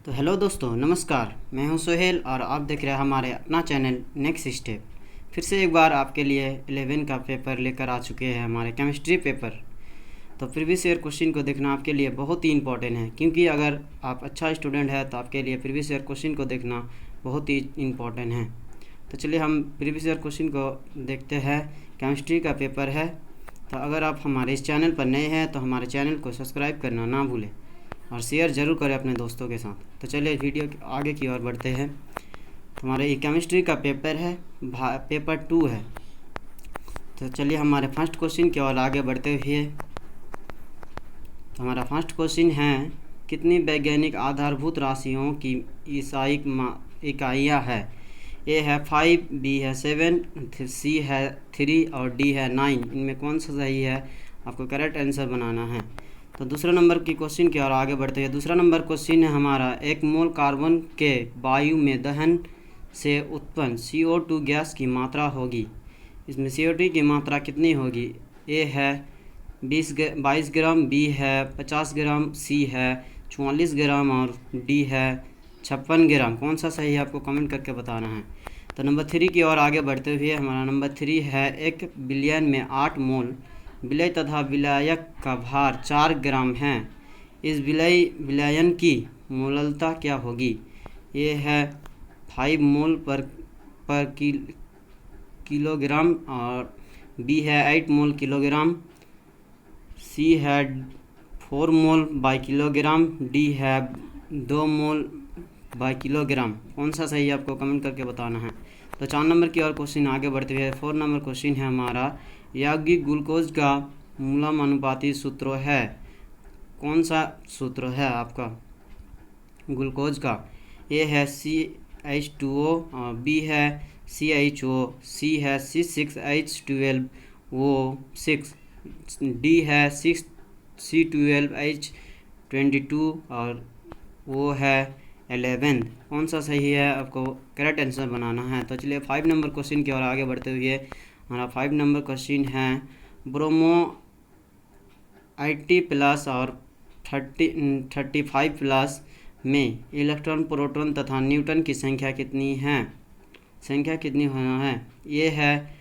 तो हेलो दोस्तों, नमस्कार। मैं हूं सोहेल और आप देख रहे हैं हमारे अपना चैनल नेक्स्ट स्टेप। फिर से एक बार आपके लिए 11 का पेपर लेकर आ चुके हैं, हमारे केमिस्ट्री पेपर। तो प्रीवियस ईयर क्वेश्चन को देखना आपके लिए बहुत ही इंपॉर्टेंट है, क्योंकि अगर आप अच्छा स्टूडेंट है तो आपके लिए प्रीवियस ईयर क्वेश्चन को देखना बहुत ही इंपॉर्टेंट है। तो चलिए हम प्रीवियस ईयर क्वेश्चन को देखते हैं। केमिस्ट्री का पेपर है। तो अगर आप हमारे इस चैनल पर नए हैं तो हमारे चैनल को सब्सक्राइब करना ना भूलें और शेयर ज़रूर करें अपने दोस्तों के साथ। तो चलिए वीडियो आगे की ओर बढ़ते हैं। हमारे ये केमिस्ट्री का पेपर है, पेपर 2 है। तो चलिए हमारे फर्स्ट क्वेश्चन की ओर आगे बढ़ते हुए, तो हमारा फर्स्ट क्वेश्चन है, कितनी वैज्ञानिक आधारभूत राशियों की ईसाइक इकाइयाँ है? ए है 5, बी है 7, सी है 3 और डी है 9। इनमें कौन सा सही है? आपको करेक्ट आंसर बनाना है। तो दूसरा नंबर की क्वेश्चन की ओर आगे बढ़ते हैं। दूसरा नंबर क्वेश्चन है हमारा, 1 मोल कार्बन के वायु में दहन से उत्पन्न CO2 गैस की मात्रा होगी। इसमें CO2 की मात्रा कितनी होगी? ए है 22 ग्राम, बी है 50 ग्राम, सी है 44 ग्राम और डी है 56 ग्राम। कौन सा सही है आपको कमेंट करके बताना है। तो नंबर 3 की ओर आगे बढ़ते हुए, हमारा नंबर 3 है, 1 बिलियन में 8 मोल विलय तथा विलायक का भार 4 ग्राम है। इस विलयन की मोललता क्या होगी? ये है 5 मोल पर किलोग्राम और बी है 8 मोल किलोग्राम, सी है 4 मोल बाई किलोग्राम, डी है 2 मोल बाई किलोग्राम। कौन सा सही है आपको कमेंट करके बताना है। तो 4 नंबर की ओर क्वेश्चन आगे बढ़ते हुए, 4 नंबर क्वेश्चन है हमारा, यौगिक ग्लूकोज का मूलानुपाती सूत्र है। कौन सा सूत्र है आपका ग्लूकोज का? ए है CH2O, बी है CHO, सी है C6H12O6, डी है C12H22 और वो है 11। कौन सा सही है आपको करेक्ट आंसर बनाना है। तो चलिए 5 नंबर क्वेश्चन की ओर आगे बढ़ते हुए, हमारा 5 नंबर क्वेश्चन है, ब्रोमो 80 प्लस और 35 प्लस में इलेक्ट्रॉन, प्रोटॉन तथा न्यूट्रॉन की संख्या कितनी होना है? ये है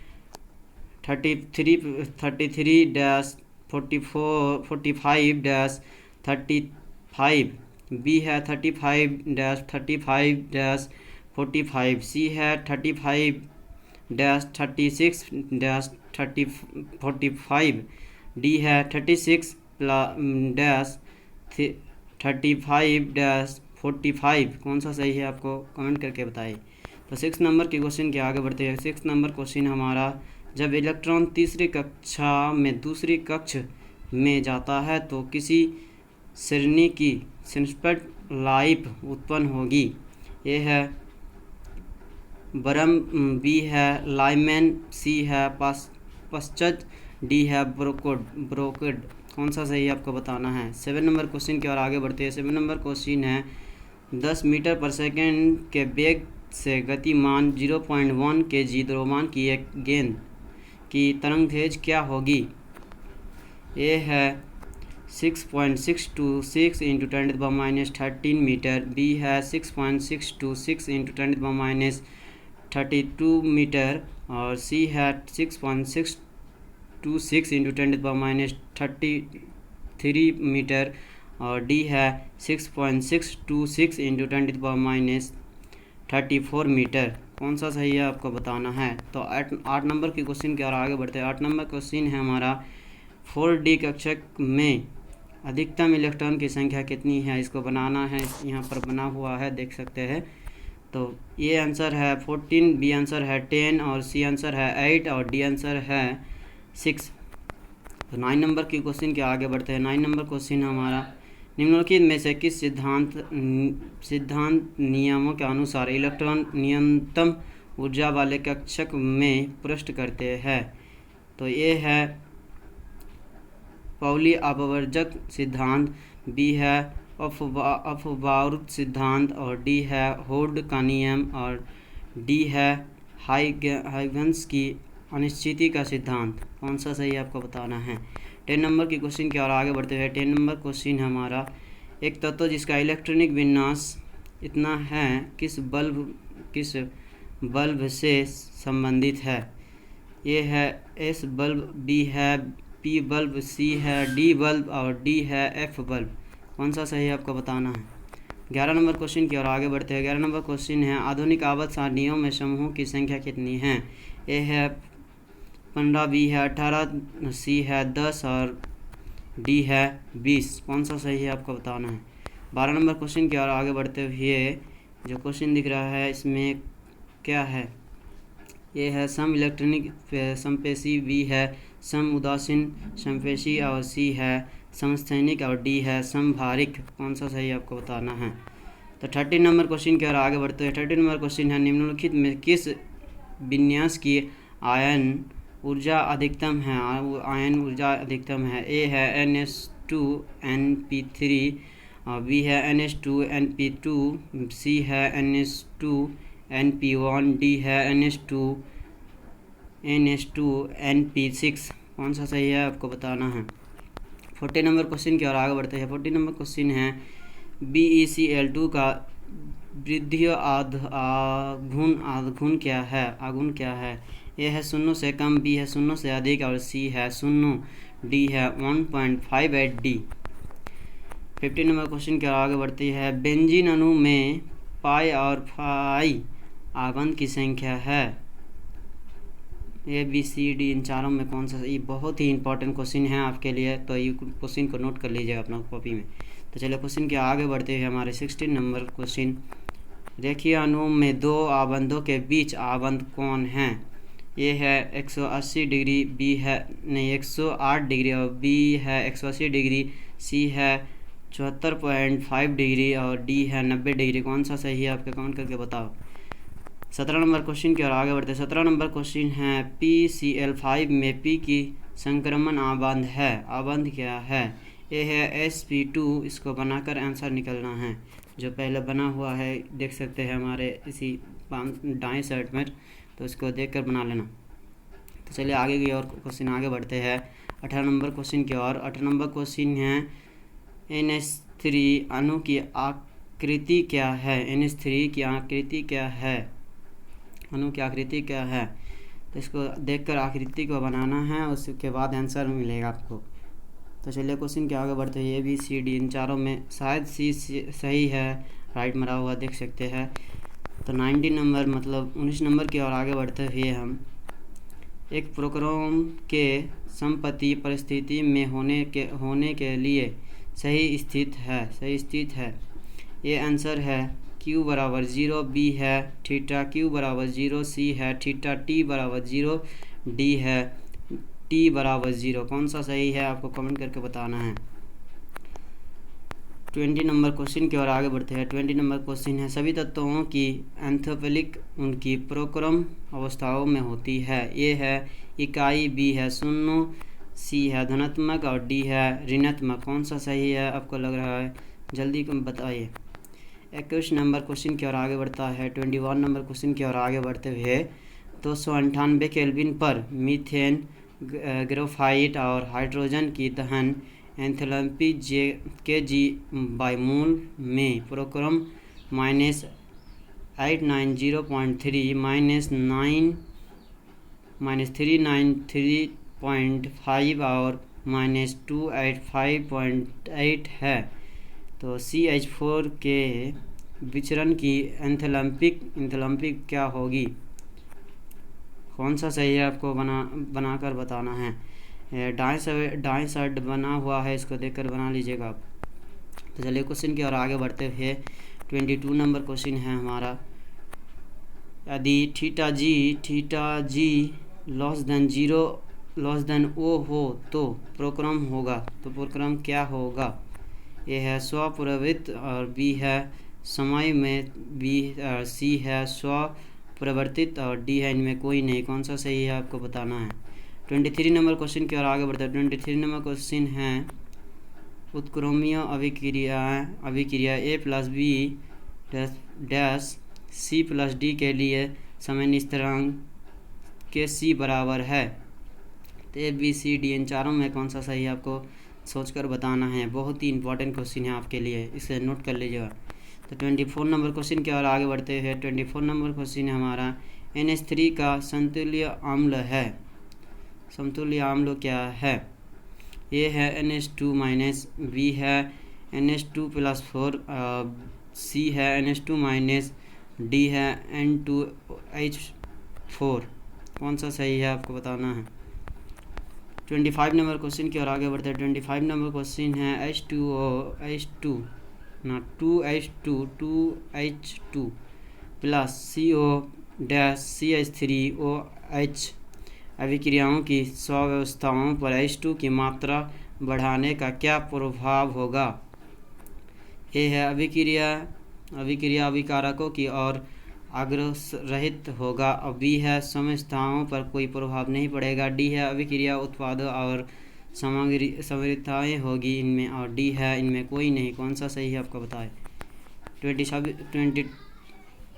33-45-35, बी है 35-35-45, सी है 35-36-45, डी है 36-35-45। कौन सा सही है आपको कमेंट करके बताइए। तो 6 नंबर के क्वेश्चन के आगे बढ़ते हैं। 6 नंबर क्वेश्चन हमारा, जब इलेक्ट्रॉन तीसरी कक्षा में दूसरी कक्ष में जाता है तो किसी श्रेणी की सिंपट लाइफ उत्पन्न होगी। ये है बरम, बी है लाइमैन, सी है पश्चज, डी है ब्रोकेड। कौन सा सही आपको बताना है। 7 नंबर क्वेश्चन की ओर आगे बढ़ते हैं। 7 नंबर क्वेश्चन है, 10 मीटर पर सेकेंड के वेग से गतिमान 0.1 kg द्रव्यमान की एक गेंद की तरंग तेज क्या होगी? ए है 6.626 × 10⁻13 मीटर, बी है 6.626 × 10⁻32 मीटर और सी है 6.626 × 10⁻33 मीटर और डी है 6.626 × 10⁻34 मीटर। कौन सा सही है आपको बताना है। तो 8 नंबर के क्वेश्चन की ओर आगे बढ़ते हैं। 8 नंबर क्वेश्चन है हमारा, 4D कक्षक में अधिकतम इलेक्ट्रॉन की संख्या कितनी है? इसको बनाना है, यहाँ पर बना हुआ है, देख सकते हैं। तो ये आंसर है 14, बी आंसर है 10 और सी आंसर है 8 और डी आंसर है 6। तो 9 नंबर की क्वेश्चन के आगे बढ़ते हैं। 9 नंबर क्वेश्चन हमारा, निम्नलिखित में से किस सिद्धांत नियमों के अनुसार इलेक्ट्रॉन न्यूनतम ऊर्जा वाले कक्षक में प्रविष्ट करते हैं? तो ये है पाउली अपवर्जक सिद्धांत, बी है अफबाउर्थ सिद्धांत और डी है होल्ड का नियम और डी है हाइगन्स की अनिश्चिति का सिद्धांत। कौन सा सही आपको बताना है। 10 नंबर की क्वेश्चन की ओर आगे बढ़ते हुए, 10 नंबर क्वेश्चन हमारा, एक तत्व जिसका इलेक्ट्रॉनिक विन्यास इतना है किस बल्ब से संबंधित है? ए है एस बल्ब, बी है पी बल्ब, सी है डी बल्ब और डी है एफ बल्ब। कौन सा सही है आपको बताना है। 11 नंबर क्वेश्चन की ओर आगे बढ़ते हैं। 11 नंबर क्वेश्चन है आधुनिक आवर्त सारणियों में समूहों की संख्या कितनी है? ए है 15, बी है 18, सी है 10 और डी है 20। कौन सा सही है आपको बताना है। 12 नंबर क्वेश्चन की ओर आगे बढ़ते हुए जो क्वेश्चन दिख रहा है इसमें क्या है? ये है सम इलेक्ट्रॉनिक समपेशी, बी है सम उदासीन समपेशी और सी है समस्थैनिक और डी है समभारिक। कौन सा सही आपको बताना है। तो 13 नंबर क्वेश्चन की ओर आगे बढ़ते हैं। 13 नंबर क्वेश्चन है निम्नलिखित में किस विन्यास की आयन ऊर्जा अधिकतम है? आयन ऊर्जा अधिकतम है। ए है NH2NP3, बी है NH2NP2, सी है NH2NP1, डी है NH2NP6। कौन सा सही है आपको बताना है। 40 नंबर क्वेश्चन की ओर आगे बढ़ते हैं। 40 नंबर क्वेश्चन है BeCl2 का वृद्धि आघूर्ण क्या है? ए है 0 से कम, बी है 0 से अधिक और सी है 0, डी है 1.58 डी। 50 नंबर क्वेश्चन की ओर आगे बढ़ती है। बेंजीन अणु में पाई और फाई आबंध की संख्या है। ए बी सी डी इन चारों में कौन सा? ये बहुत ही इंपॉर्टेंट क्वेश्चन है आपके लिए, तो ये क्वेश्चन को नोट कर लीजिएगा अपना कॉपी में। तो चलिए क्वेश्चन के आगे बढ़ते हैं। हमारे 16 नंबर क्वेश्चन, रेखीय अणु में दो आबंधों के बीच आबंध कौन है? ए है 180 डिग्री, बी है 108 डिग्री और बी है 180 डिग्री, सी है 74.5 डिग्री और डी है 90 डिग्री। कौन सा सही है आपके काउंट करके बताओ। 17 नंबर क्वेश्चन की ओर आगे बढ़ते हैं। 17 नंबर क्वेश्चन है PCl5 में P की संक्रमण आबंध है। आबंध क्या है? ए है sp2, इसको बनाकर आंसर निकलना है। जो पहले बना हुआ है देख सकते हैं हमारे इसी दाएं साइड में, तो इसको देखकर बना लेना। तो चलिए आगे की और क्वेश्चन आगे बढ़ते हैं 18 नंबर क्वेश्चन की ओर। 18 नंबर क्वेश्चन है NH3 अणु की आकृति क्या है? NH3 की आकृति क्या है? अणु की आकृति क्या है? तो इसको देखकर आकृति को बनाना है, उसके बाद आंसर मिलेगा आपको। तो चलिए क्वेश्चन के आगे बढ़ते हैं। ए बी सी डी इन चारों में शायद सी सही है, राइट मरा हुआ देख सकते हैं। तो 19 नंबर मतलब 19 नंबर की ओर आगे बढ़ते हुए हम एक प्रोग्राम के संपत्ति परिस्थिति में होने के लिए सही स्थित है। ये आंसर है Q बराबर 0, बी है थीटा Q बराबर 0, सी है थीटा T बराबर 0, डी है T बराबर 0। कौन सा सही है आपको कमेंट करके बताना है। 20 नंबर क्वेश्चन की ओर आगे बढ़ते हैं। 20 नंबर क्वेश्चन है सभी तत्वों की एंथैल्पिक उनकी प्रक्रम अवस्थाओं में होती है। ए है इकाई, बी है शून्य, सी है धनात्मक और डी है ऋणात्मक। कौन सा सही है आपको लग रहा है, जल्दी बताइए। 21 नंबर क्वेश्चन की ओर आगे बढ़ता है। 21 नंबर क्वेश्चन की ओर आगे बढ़ते हुए 298 केल्विन पर मीथेन, ग्रेफाइट और हाइड्रोजन की दहन एंथैल्पी kg/मोल में प्रक्रम -890.3 -393.5 और -285.8 है। तो CH4 के विचरण की एंथैल्पी क्या होगी? कौन सा सही है आपको बनाकर बताना है। दाएं साइड बना हुआ है, इसको देखकर बना लीजिएगा आप। तो चलिए क्वेश्चन की ओर आगे बढ़ते हुए 22 नंबर क्वेश्चन है हमारा। यदि थीटा जी लॉस देन O हो तो प्रक्रम होगा। तो प्रक्रम क्या होगा? ए है स्वप्रवृत्त और बी है समय में, सी है स्वप्रवर्तित और डी है इनमें कोई नहीं। कौन सा सही है आपको बताना है। 23 नंबर क्वेश्चन की ओर आगे बढ़ता है। 23 नंबर क्वेश्चन है उत्क्रमणीय अभिक्रिया A + B dash C + D के लिए समय स्थिरांक के C बराबर है। तो A B C D इन चारों में कौन सा सही है आपको सोचकर बताना है। बहुत ही इंपॉर्टेंट क्वेश्चन है आपके लिए, इसे नोट कर लीजिएगा। तो 24 नंबर क्वेश्चन की ओर आगे बढ़ते हैं। 24 नंबर क्वेश्चन हमारा NH3 का समतुल्य अम्ल है। समतुल्य अम्ल क्या है? ए है NH2 माइनस, बी है NH2 प्लस 4, सी है NH2 माइनस, डी है N2H4। कौन सा सही है आपको बताना है। 25 नंबर क्वेश्चन की ओर आगे बढ़ते हैं। 25 नंबर क्वेश्चन है H2 ना 2H2 plus CO dash CH3OH अभिक्रियाओं की स्वावस्थाओं पर H2 की मात्रा बढ़ाने का क्या प्रभाव होगा? ए है अभिक्रिया अभिकारकों की ओर अग्रसरित होगा, और बी है समस्थाओं पर कोई प्रभाव नहीं पड़ेगा, डी है अभिक्रिया उत्पादों और सामग्रिताएँ होगी इनमें, और डी है इनमें कोई नहीं। कौन सा सही है आपको बताएं।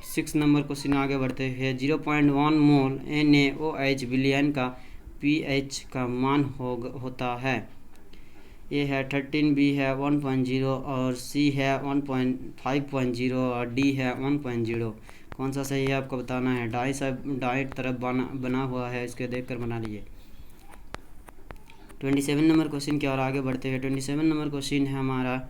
26 नंबर क्वेश्चन आगे बढ़ते हैं। 0.1 मोल NaOH विलयन का pH का मान होता है। ए है 13, बी है 1.0 और सी है 1.5.0 और डी है 1.0। कौन सा सही है आपको बताना है। दाएं तरफ बना हुआ है, इसके देखकर बना लीजिए। 27 नंबर क्वेश्चन की ओर आगे बढ़ते हैं। 27 नंबर क्वेश्चन है हमारा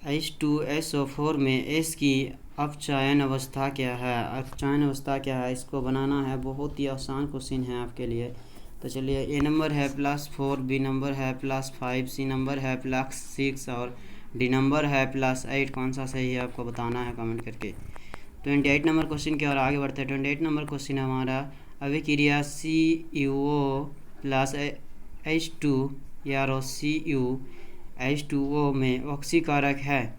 H2SO4 में S की अपचयन अवस्था क्या है। अपचयन अवस्था क्या है, इसको बनाना है। बहुत ही आसान क्वेश्चन है आपके लिए। तो चलिए, ए नंबर है +4, बी नंबर है +5, सी नंबर है +6 और डी नंबर है +8। कौन सा सही है आपको बताना है कमेंट करके। 28 नंबर क्वेश्चन की ओर आगे बढ़ते हैं। 28 नंबर क्वेश्चन हमारा अभिक्रिया CuO प्लस H2 या CuH2O में ऑक्सीकारक है।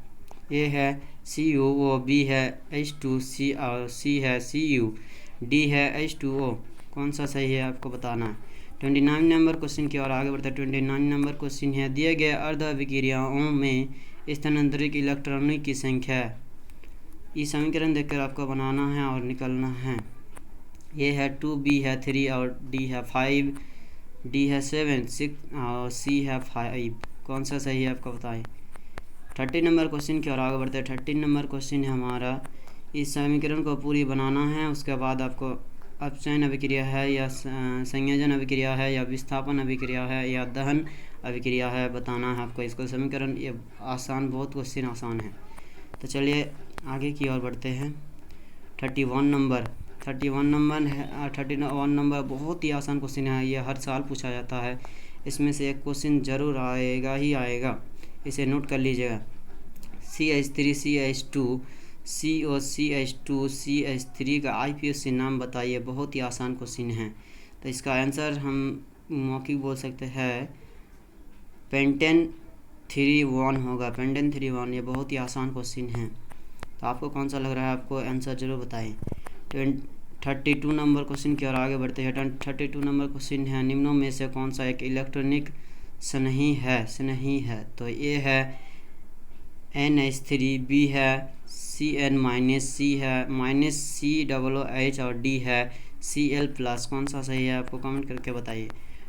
ए है CuO, बी है H2, सी है Cu, डी है H2O। कौन सा सही है आपको बताना है। 29 नंबर क्वेश्चन की ओर आगे बढ़ता है। 29 नंबर क्वेश्चन है दिए गए अर्ध अभिक्रियाओं में स्थानांतरित इलेक्ट्रॉनों की संख्या। ये समीकरण देखकर आपको बनाना है और निकलना है। ए है 2, बी है 3 और डी है 5, डी है 7, 6 और सी है 5। कौन सा सही है आपको बताएं। 30 नंबर क्वेश्चन की ओर आगे बढ़ते हैं। 30 नंबर क्वेश्चन है हमारा, इस समीकरण को पूरी बनाना है। उसके बाद आपको अपचयन अभिक्रिया है या संयोजन अभिक्रिया है या विस्थापन अभिक्रिया है या दहन अभिक्रिया है बताना है आपको। इसको समीकरण ये आसान, बहुत क्वेश्चन आसान है। तो चलिए आगे की ओर बढ़ते हैं। 31 नंबर है। 31 नंबर बहुत ही आसान क्वेश्चन है। ये हर साल पूछा जाता है। इसमें से एक क्वेश्चन ज़रूर आएगा ही आएगा, इसे नोट कर लीजिएगा। CH3 CH2 CO CH2 CH3 का IPSC नाम बताइए। बहुत ही आसान क्वेश्चन है। तो इसका आंसर हम मौखिक बोल सकते हैं पेंटेन 3-1 होगा। पेंटेन 3-1, ये बहुत ही आसान क्वेश्चन है। तो आपको कौन सा लग रहा है, आपको आंसर जरूर बताएं। 32 नंबर क्वेश्चन की ओर आगे बढ़ते हैं। 32 नंबर क्वेश्चन है, निम्नों में से कौन सा एक इलेक्ट्रॉनिक स्नेही है। तो ये है NH3, बी है CN-, सी है -COOH और डी है Cl+। कौन सा सही है आपको कमेंट करके बताइए।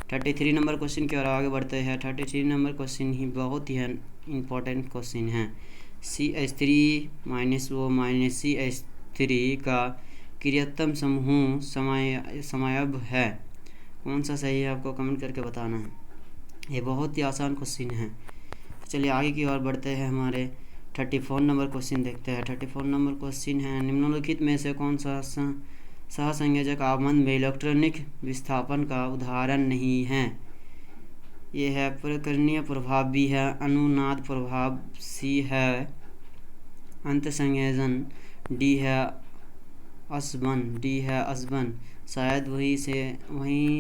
33 नंबर क्वेश्चन की ओर आगे बढ़ते हैं। 33 नंबर क्वेश्चन ही बहुत ही इम्पोर्टेंट क्वेश्चन है। CH3 -O CH3 का क्रियात्मक समूह समायब है। कौन सा सही है आपको कमेंट करके बताना है। ये बहुत ही आसान क्वेश्चन है। चलिए आगे की ओर बढ़ते हैं। हमारे 34 नंबर क्वेश्चन देखते हैं। 34 नंबर क्वेश्चन है, निम्नलिखित में से कौन सा सहसंयोजक आबंध में इलेक्ट्रॉनिक विस्थापन का उदाहरण नहीं है। ये है प्रकरणीय प्रभाव, बी है अनुनाद प्रभाव, सी है अंतसंयोजन, डी है असबन। शायद वही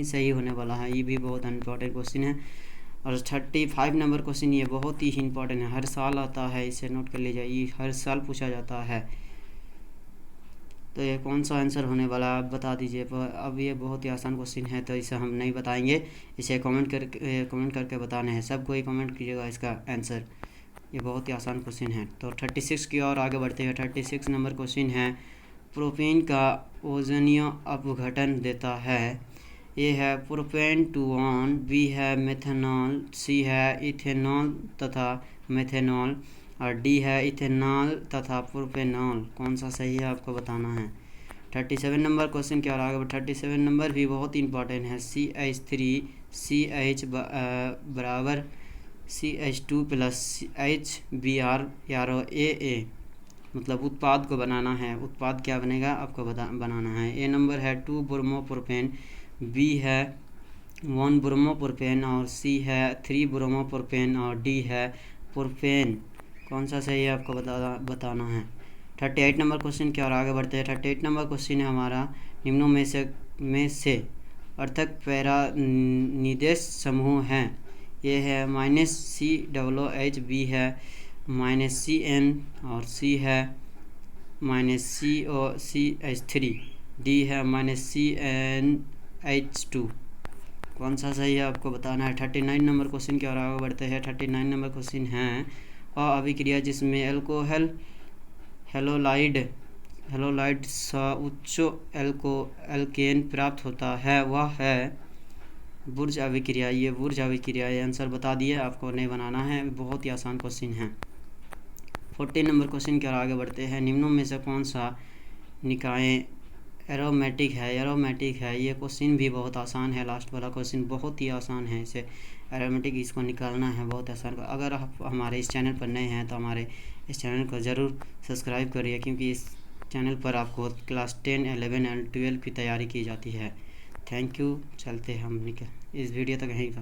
सही होने वाला है। ये भी बहुत इम्पोर्टेंट क्वेश्चन है। और 35 नंबर क्वेश्चन ये बहुत ही इम्पोर्टेंट है, हर साल आता है, इसे नोट कर लीजिए। ये हर साल पूछा जाता है। तो ये कौन सा आंसर होने वाला है आप बता दीजिए। अब ये बहुत ही आसान क्वेश्चन है, तो इसे हम नहीं बताएंगे। इसे कमेंट करके बताना है। सब कोई कमेंट कीजिएगा इसका आंसर। ये बहुत ही आसान क्वेश्चन है। तो 36 की ओर आगे बढ़ते हैं। 36 नंबर क्वेश्चन है, प्रोपेन का ओजोनीय अपघटन देता है। ए है प्रोपेन 2-1, बी है मेथनॉल, सी है इथेनॉल तथा मेथेनॉल और डी है इथेनॉल तथा प्रोपेनॉल। कौन सा सही है आपको बताना है। 37 नंबर क्वेश्चन की ओर आगे 37 नंबर भी बहुत इंपॉर्टेंट है। CH3CH बराबर CH2 प्लस HBr यारो AA, मतलब उत्पाद को बनाना है। उत्पाद क्या बनेगा आपको बनाना है। ए नंबर है 2 ब्रोमोप्रोपेन, बी है 1 ब्रोमोप्रोपेन और सी है 3 ब्रोमोप्रोपेन और डी है प्रोपेन। कौन सा सही है आपको बताना है। 38 नंबर क्वेश्चन की ओर आगे बढ़ते हैं। 38 नंबर क्वेश्चन है हमारा, निम्नों में से अर्थक पैरा निदेश समूह हैं। ये है -COOH, बी है -CN और सी है -COCH3, डी है -CnH2। कौन सा सही है आपको बताना है। 39 नंबर क्वेश्चन की ओर आगे बढ़ते हैं। 39 नंबर क्वेश्चन है अभिक्रिया जिसमें एल्कोहल हेलोलाइड उच्च एल्केन प्राप्त होता है वह है बुर्ज अभिक्रिया। ये बुर्ज अभिक्रिया, ये आंसर बता दिए, आपको नहीं बनाना है, बहुत ही आसान क्वेश्चन है। 40 नंबर क्वेश्चन की ओर आगे बढ़ते हैं। निम्नों में से कौन सा निकाय एरोमेटिक है। ये क्वेश्चन भी बहुत आसान है। लास्ट वाला क्वेश्चन बहुत ही आसान है, इसे एरोमेटिक इसको निकालना है, बहुत आसान। अगर आप हमारे इस चैनल पर नए हैं तो हमारे इस चैनल को ज़रूर सब्सक्राइब करिए, क्योंकि इस चैनल पर आपको क्लास 10, 11 और 12 की तैयारी की जाती है। Thank you. चलते हम इस वीडियो तक यहीं का